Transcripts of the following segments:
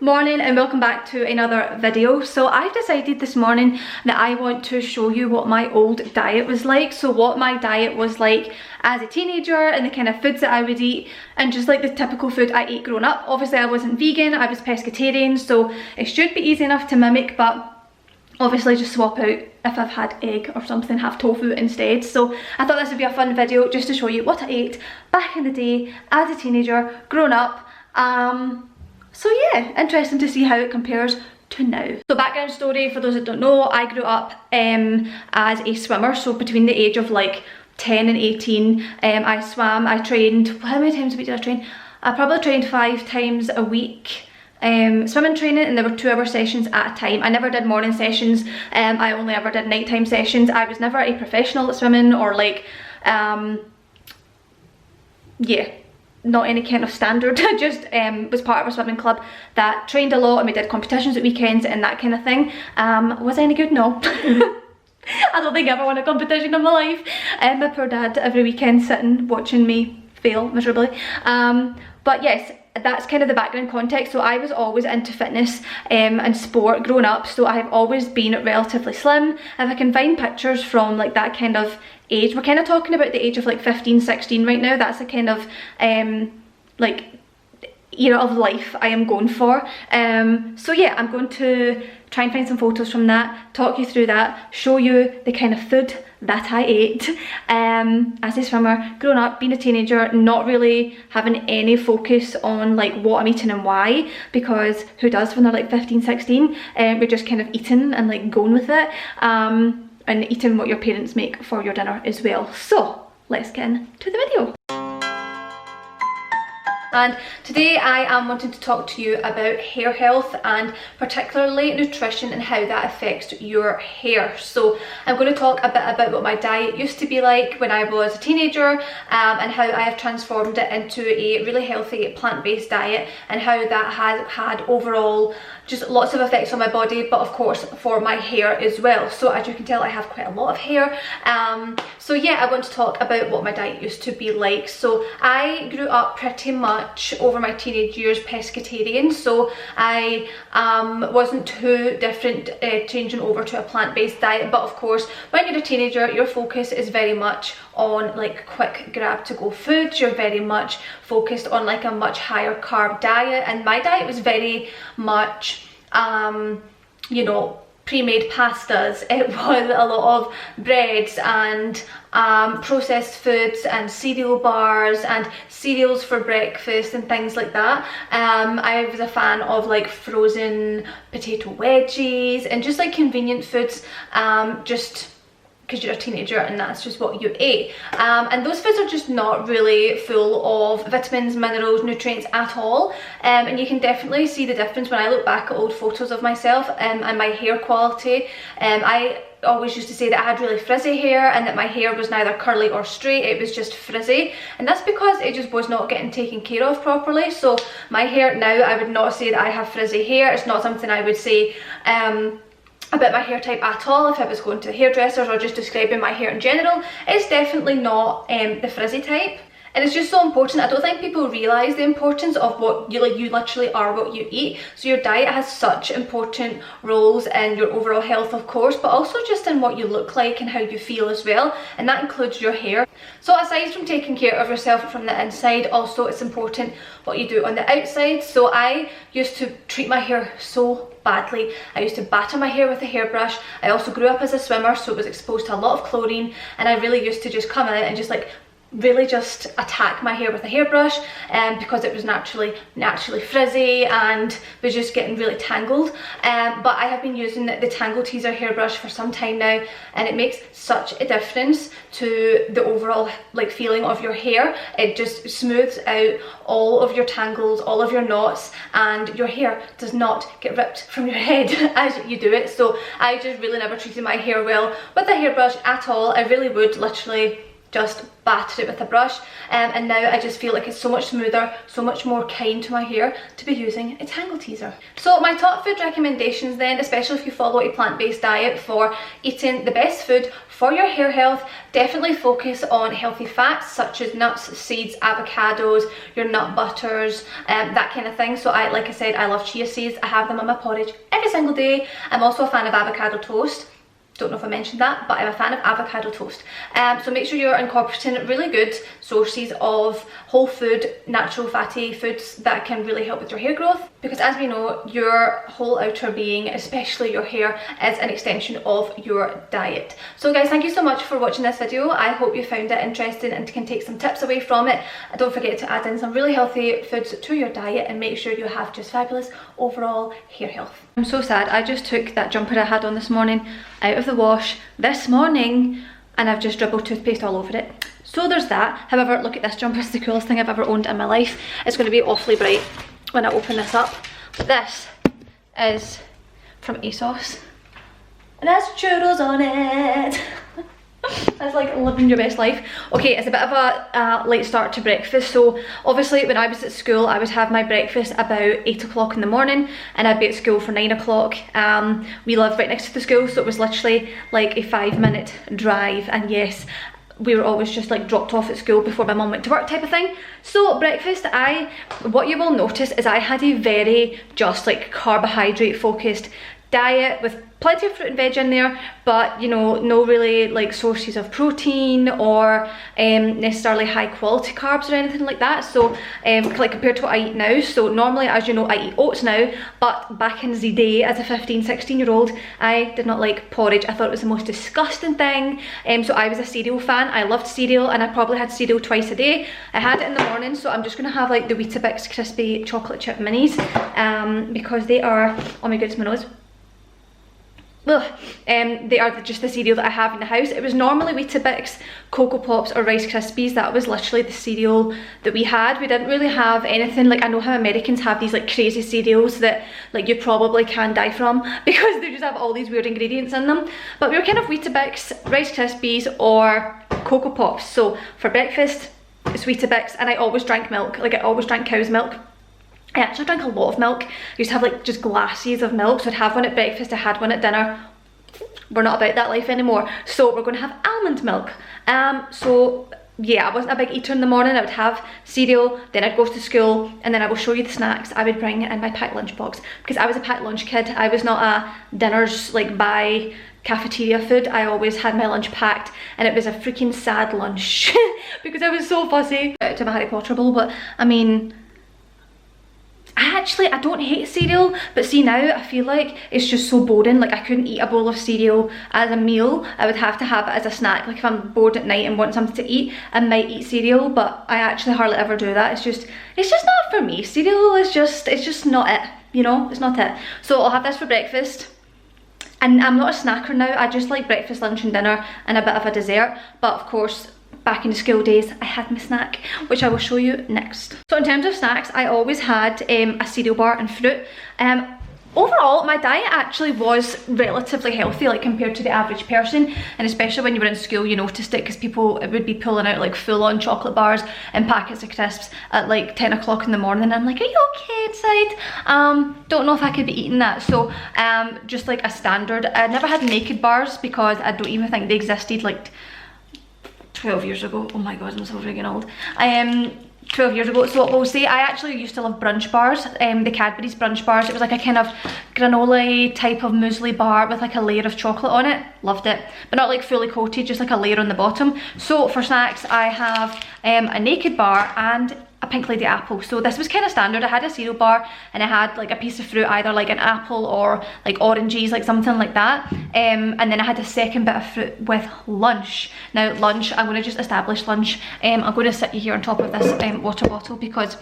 Morning and welcome back to another video. So I've decided this morning that I want to show you what my old diet was like. So what my diet was like as a teenager and the kind of foods that I would eat and just like the typical food I ate growing up. Obviously I wasn't vegan, I was pescatarian, so it should be easy enough to mimic, but obviously just swap out if I've had egg or something, have tofu instead. So I thought this would be a fun video just to show you what I ate back in the day as a teenager, grown up. So yeah, interesting to see how it compares to now. So background story, for those that don't know, I grew up as a swimmer. So between the age of like 10 and 18, I swam, I trained, how many times a week did I train? I probably trained 5 times a week. Swimming training, and there were 2-hour sessions at a time. I never did morning sessions, I only ever did nighttime sessions. I was never a professional at swimming or like, yeah, not any kind of standard. I just was part of a swimming club that trained a lot and we did competitions at weekends and that kind of thing. Was I any good? No. I don't think I ever won a competition in my life. My poor dad every weekend sitting watching me fail miserably. But yes, that's kind of the background context. So I was always into fitness and sport growing up, so I've always been relatively slim. If I can find pictures from like that kind of age, we're kind of talking about the age of like 15, 16 right now. That's the kind of like era of life I am going for. So yeah, I'm going to try and find some photos from that, talk you through that, show you the kind of food that I ate as a swimmer, growing up, being a teenager, not really having any focus on like what I'm eating and why, because who does when they're like 15, 16? We're just kind of eating and like going with it, and eating what your parents make for your dinner as well. So let's get into the video. And today I am wanting to talk to you about hair health and particularly nutrition and how that affects your hair. So I'm going to talk a bit about what my diet used to be like when I was a teenager, and how I have transformed it into a really healthy plant-based diet and how that has had overall just lots of effects on my body, but of course for my hair as well. So as you can tell, I have quite a lot of hair. So yeah, I want to talk about what my diet used to be like. So I grew up pretty much over my teenage years pescatarian, so I wasn't too different changing over to a plant-based diet. But of course when you're a teenager, your focus is very much on like quick grab to go foods. You're very much focused on like a much higher carb diet, and my diet was very much you know, pre-made pastas. It was a lot of breads and processed foods and cereal bars and cereals for breakfast and things like that. I was a fan of like frozen potato wedgies and just like convenient foods, just because you're a teenager and that's just what you ate. And those foods are just not really full of vitamins, minerals, nutrients at all. And you can definitely see the difference when I look back at old photos of myself and my hair quality. I always used to say that I had really frizzy hair and that my hair was neither curly or straight, it was just frizzy, and that's because it just was not getting taken care of properly. So my hair now, I would not say that I have frizzy hair. It's not something I would say about my hair type at all if I was going to the hairdressers or just describing my hair in general. It's definitely not the frizzy type. And it's just so important. I don't think people realise the importance of what you like. You literally are what you eat. So your diet has such important roles in your overall health, of course, but also just in what you look like and how you feel as well. And that includes your hair. So aside from taking care of yourself from the inside, also it's important what you do on the outside. So I used to treat my hair so badly. I used to batter my hair with a hairbrush. I also grew up as a swimmer, so it was exposed to a lot of chlorine, and I really used to just come out and just like really just attack my hair with a hairbrush, because it was naturally frizzy and was just getting really tangled. But I have been using the Tangle teezer hairbrush for some time now, and it makes such a difference to the overall like feeling of your hair. It just smooths out all of your tangles, all of your knots, and your hair does not get ripped from your head as you do it. So I just really never treated my hair well with a hairbrush at all. I really would literally just batter it with a brush, and now I just feel like it's so much smoother, so much more kind to my hair to be using a Tangle teezer. So my top food recommendations then, especially if you follow a plant-based diet, for eating the best food for your hair health, definitely focus on healthy fats such as nuts, seeds, avocados, your nut butters, that kind of thing. So like I said, I love chia seeds. I have them in my porridge every single day. I'm also a fan of avocado toast. Don't know if I mentioned that, but I'm a fan of avocado toast. So make sure you're incorporating really good sources of whole food, natural fatty foods that can really help with your hair growth. Because as we know, your whole outer being, especially your hair, is an extension of your diet. So guys, thank you so much for watching this video. I hope you found it interesting and can take some tips away from it. And don't forget to add in some really healthy foods to your diet and make sure you have just fabulous overall hair health. I'm so sad. I just took that jumper I had on this morning out of the wash this morning and I've just dribbled toothpaste all over it. So there's that. However, look at this jumper. It's the coolest thing I've ever owned in my life. It's going to be awfully bright when I open this up. But this is from ASOS. And it has churros on it. That's like living your best life. Okay, it's a bit of a late start to breakfast. So obviously when I was at school, I would have my breakfast about 8 o'clock in the morning and I'd be at school for 9 o'clock. We live right next to the school, so it was literally like a 5-minute drive. And yes, we were always just like dropped off at school before my mum went to work type of thing. So breakfast, what you will notice is I had a very just like carbohydrate focused diet with plenty of fruit and veg in there, but you know, no really like sources of protein or necessarily high quality carbs or anything like that. So like compared to what I eat now, so normally, as you know, I eat oats now, but back in the day as a 15-16 year old, I did not like porridge. I thought it was the most disgusting thing. So I was a cereal fan. I loved cereal and I probably had cereal twice a day. I had it in the morning, so I'm just gonna have like the Weetabix crispy chocolate chip minis because they are, oh my goodness, my nose. They are just the cereal that I have in the house. It was normally Weetabix, Cocoa Pops or Rice Krispies. That was literally the cereal that we had. We didn't really have anything like, I know how Americans have these like crazy cereals that like you probably can die from because they just have all these weird ingredients in them. But we were kind of Weetabix, Rice Krispies or Cocoa Pops. So for breakfast, it's Weetabix, and I always drank milk. Like I always drank cow's milk. I actually drank a lot of milk. I used to have like just glasses of milk. So I'd have one at breakfast, I had one at dinner. We're not about that life anymore. So we're going to have almond milk. So yeah, I wasn't a big eater in the morning. I would have cereal, then I'd go to school, and then I will show you the snacks I would bring in my packed lunch box. Because I was a packed lunch kid. I was not a dinners like by cafeteria food. I always had my lunch packed, and it was a freaking sad lunch because I was so fussy. To my Harry Potter bowl, but I mean, I don't hate cereal, but see now I feel like it's just so boring. Like I couldn't eat a bowl of cereal as a meal. I would have to have it as a snack. Like if I'm bored at night and want something to eat, I might eat cereal, but I actually hardly ever do that. It's just not for me. Cereal is just, it's just not it, you know, it's not it. So I'll have this for breakfast. And I'm not a snacker now. I just like breakfast, lunch and dinner and a bit of a dessert. But of course, back in the school days, I had my snack, which I will show you next. So in terms of snacks, I always had a cereal bar and fruit. Overall, my diet actually was relatively healthy, like compared to the average person, and especially when you were in school, you noticed it because people would be pulling out like full-on chocolate bars and packets of crisps at like 10 o'clock in the morning. I'm like, are you okay inside? Don't know if I could be eating that. So just like a standard, I never had naked bars because I don't even think they existed like 12 years ago. Oh my god, I'm so freaking old. 12 years ago. So we'll say I actually used to love brunch bars, the Cadbury's brunch bars. It was like a kind of granola type of muesli bar with like a layer of chocolate on it. Loved it, but not like fully coated, just like a layer on the bottom. So for snacks, I have a naked bar and a Pink Lady apple. So this was kind of standard. I had a cereal bar and I had like a piece of fruit, either like an apple or like oranges, like something like that. And then I had a second bit of fruit with lunch. Now lunch, I'm going to just establish lunch. I'm going to sit you here on top of this water bottle because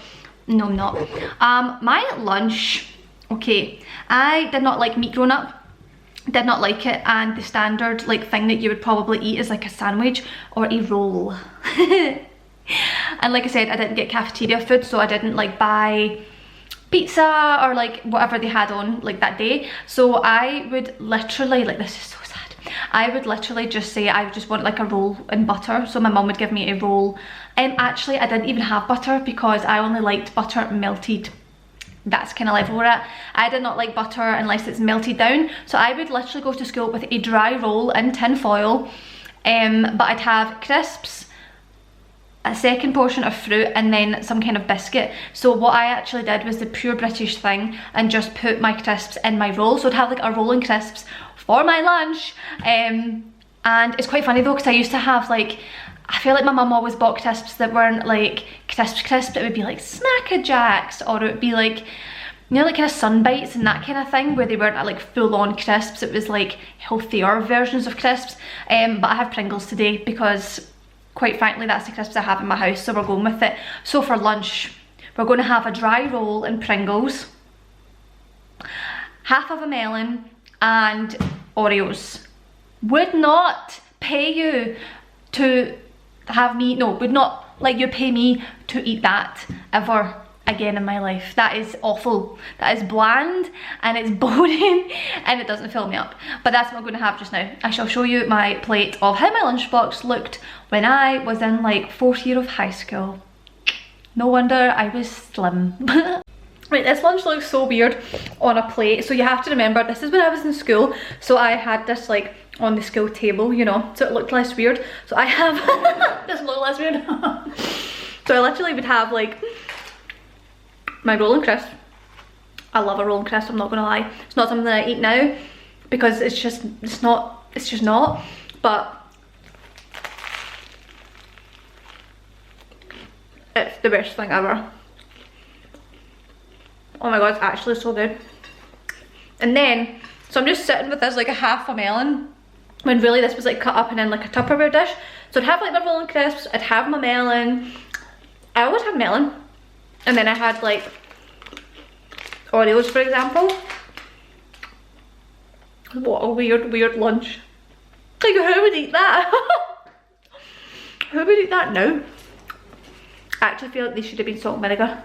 no, I'm not. My lunch, okay, I did not like meat growing up. Did not like it, and the standard like thing that you would probably eat is like a sandwich or a roll. And like I said, I didn't get cafeteria food, so I didn't like buy pizza or like whatever they had on like that day. So I would literally, like, this is so sad, I would literally just say I just want like a roll and butter. So my mum would give me a roll, and actually I didn't even have butter because I only liked butter melted. That's kind of level we're at. I did not like butter unless it's melted down. So I would literally go to school with a dry roll in tin foil, but I'd have crisps, a second portion of fruit, and then some kind of biscuit. So what I actually did was the pure British thing and just put my crisps in my roll. So I'd have like a roll and crisps for my lunch. And it's quite funny though, because I used to have like, I feel like my mum always bought crisps that weren't like crisps. It would be like Snacker Jacks, or it would be like, you know, like kind of Sun Bites and that kind of thing, where they weren't like full-on crisps. It was like healthier versions of crisps. But I have Pringles today because, quite frankly, that's the crisps I have in my house, so we're going with it. So for lunch, we're going to have a dry roll and Pringles, half of a melon, and Oreos. Would not pay you to have me, no, would not let you pay me to eat that ever again in my life. That is awful. That is bland and it's boring and it doesn't fill me up. But that's what I'm going to have just now. I shall show you my plate of how my lunchbox looked when I was in like 4th year of high school. No wonder I was slim. Right, this lunch looks so weird on a plate. So you have to remember, this is when I was in school. So I had this like on the school table, you know, so it looked less weird. So I have, doesn't look less weird. So I literally would have like my roll and crisp. I love a roll and crisp, I'm not gonna lie. It's not something that I eat now because it's just not, but it's the best thing ever. Oh my god, it's actually so good. And then, so I'm just sitting with this like a half a melon, when really this was like cut up and in like a Tupperware dish. So I'd have like my roll and crisps, I'd have my melon. I always have melon. And then I had like Oreos, for example. What a weird lunch. Like, who would eat that? Who would eat that now? I actually feel like they should have been salt and vinegar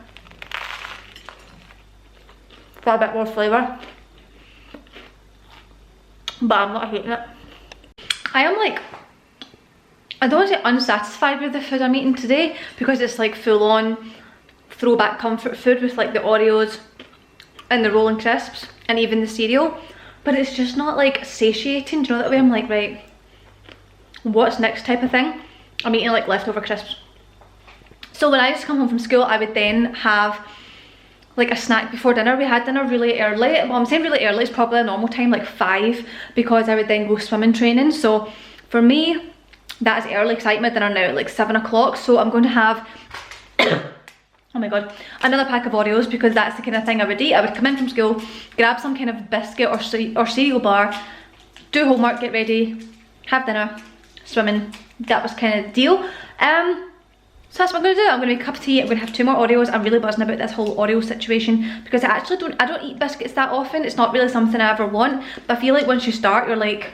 for a bit more flavour. But I'm not hating it. I am like, I don't want to say unsatisfied with the food I'm eating today, because it's like full on throwback comfort food with like the Oreos and the roll and crisps and even the cereal, but it's just not like satiating. Do you know that way? I'm like, right, what's next type of thing? I'm eating like leftover crisps. So when I used to come home from school, I would then have like a snack before dinner. We had dinner really early. Well, I'm saying really early, it's probably a normal time, like 5, because I would then go swimming training. So for me, that is early, because I eat my dinner now at like 7 o'clock. So I'm going to have oh my god, another pack of Oreos, because that's the kind of thing I would eat. I would come in from school, grab some kind of biscuit or cereal bar, do homework, get ready, have dinner, swimming. That was kind of the deal. So that's what I'm going to do. I'm going to make a cup of tea. I'm going to have 2 more Oreos. I'm really buzzing about this whole Oreo situation, because I actually don't eat biscuits that often. It's not really something I ever want, but I feel like once you start, you're like,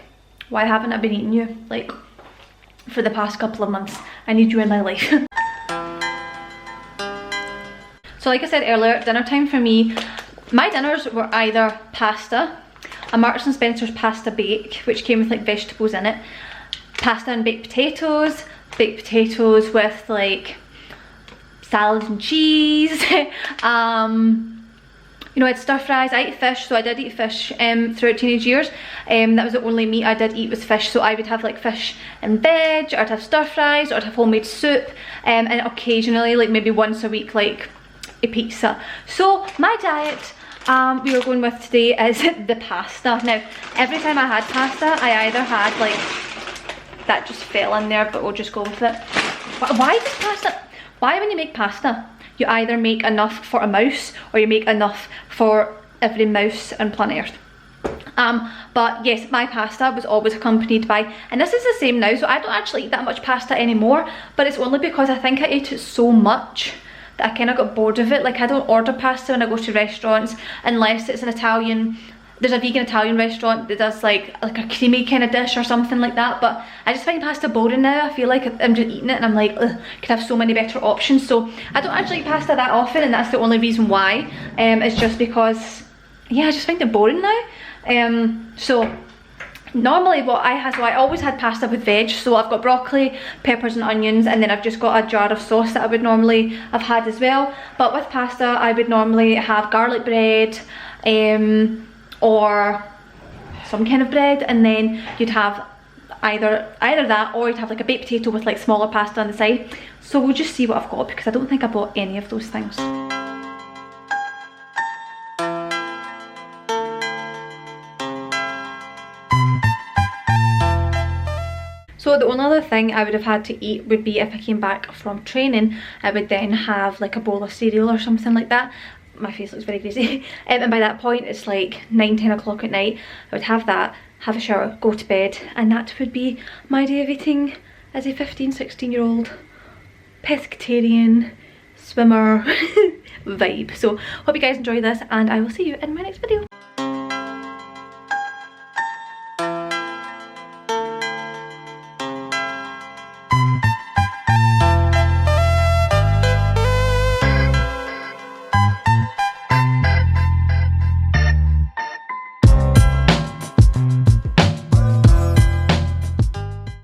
why haven't I been eating you like for the past couple of months? I need you in my life. So like I said earlier, dinner time for me, my dinners were either pasta, a Marks and Spencer's pasta bake, which came with like vegetables in it, pasta and baked potatoes with like salad and cheese. You know, I had stir fries. I ate fish, so I did eat fish throughout teenage years. That was the only meat I did eat was fish, so I would have like fish and veg, or I'd have stir fries, or I'd have homemade soup, and occasionally, like maybe once a week, like a pizza. So my diet we are going with today is the pasta. Now, every time I had pasta, I either had like, that just fell in there, but we'll just go with it. Why does pasta, why when you make pasta, you either make enough for a mouse, or you make enough for every mouse on planet Earth? But yes, my pasta was always accompanied by, and this is the same now, so I don't actually eat that much pasta anymore, but it's only because I think I ate it so much that I kind of got bored of it. Like, I don't order pasta when I go to restaurants unless it's an Italian, there's a vegan Italian restaurant that does like a creamy kind of dish or something like that, but I just find pasta boring now. I feel like I'm just eating it and I'm like, ugh, could have so many better options. So I don't actually eat pasta that often, and that's the only reason why. It's just because, yeah, I just find it boring now. So normally what I had, so I always had pasta with veg, so I've got broccoli, peppers and onions, and then I've just got a jar of sauce that I would normally have had as well. But with pasta, I would normally have garlic bread, or some kind of bread, and then you'd have either that, or you'd have like a baked potato with like smaller pasta on the side. So we'll just see what I've got, because I don't think I bought any of those things. So the only other thing I would have had to eat would be if I came back from training. I would then have like a bowl of cereal or something like that. My face looks very crazy. And by that point it's like 9-10 o'clock at night. I would have that, have a shower, go to bed, and that would be my day of eating as a 15-16-year-old pescatarian swimmer vibe. So hope you guys enjoy this, and I will see you in my next video.